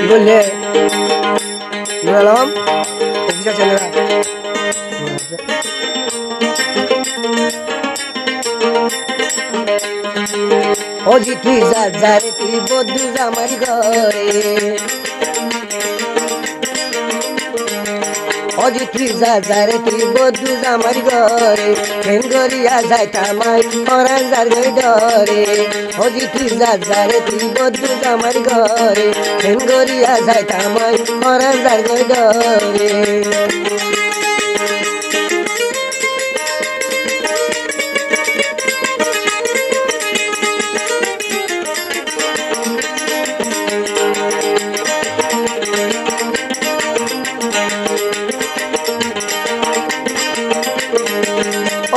বললে নুরালম অফিসার ছেলেরা ওজি তুই যা যা রে তুই বন্ধু আমার ঘরে ওজি তুই যা যা রে তুই বন্ধু আমার ঘরে ফেন গড়িয়া যায় তামাই পরান যার ডরে ওজি তুই যা যা রে তুই বন্ধু আমার ঘরে ফেন গড়িয়া যায় তামাই পরান যার ডরে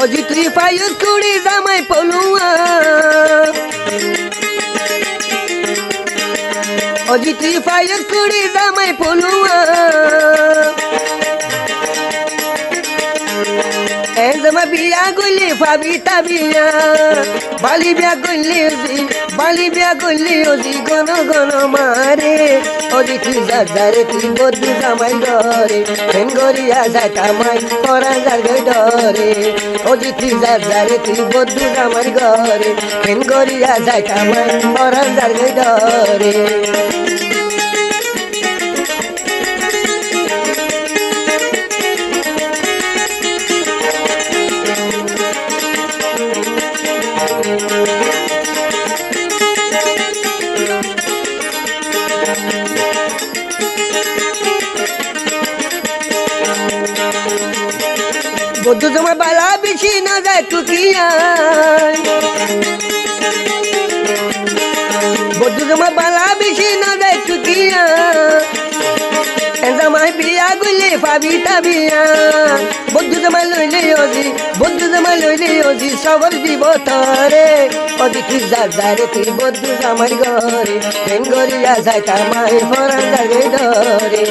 ওজি তুই পায়ুস কুড়ি জামাই পলুয়া ওজি তুই পায়ুস কুড়ি জামাই পলুয়া জামা বিয়া গলি ফাবি তাবিয়া বালি বিয়া গলি ওজি বালি বিয়া গলি ওজি গন গন মারে ওজি তুই যা যা রে তুই বন্ধু জামাই ডরে ফেন গড়িয়া যায় তামাই পরান যার ডরে ওজি তুই যা যা রে তুই বন্ধু জামাই ঘরে ফেন গড়িয়া যায় তামাই পরান যার ডরে বন্ধু তোমার বালা বেশি না যায় টুকিয়া বন্ধু তোমার বালা বেশি না যায় টুকিয়া জামাই বিয়া গুলি পাবি তাবিয়া বন্ধু জামাই লইলে অজি বন্ধু জামাই লইলে অজি সবর দিব তরে অজি তুই যা যা রে তুই বন্ধু জামাই ঘরে ফেন গড়িয়া যায় তামাই পরান যার ডরে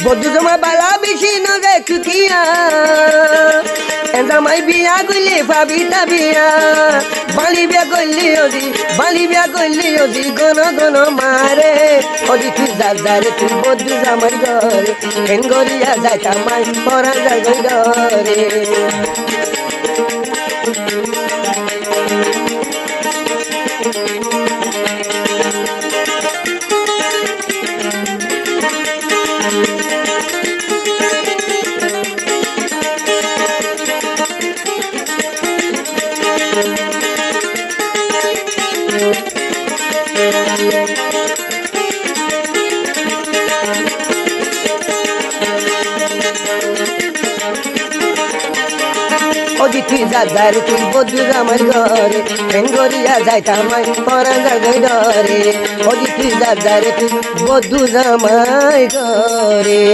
বন্ধু তোমার বালা বেশি না যায় টুকিয়া জামাই বিয়া গলি পাবি তাবিয়া বালি বিয়া গলি ওজি বালি বিয়া গলি ওজি গন গন মারে ওজি তুই যা যা রে তুই বন্ধু জামাই ঘরে ফেন গড়িয়া যায় তামাই পরান যার ডরে ওজি তুই যা যা রে তুই বন্ধু জামাই ঘরে ফেন গড়িয়া যায় তামাই পরান যার ডরে ওজি তুই যা যা রে তুই বন্ধু জামাই ঘরে।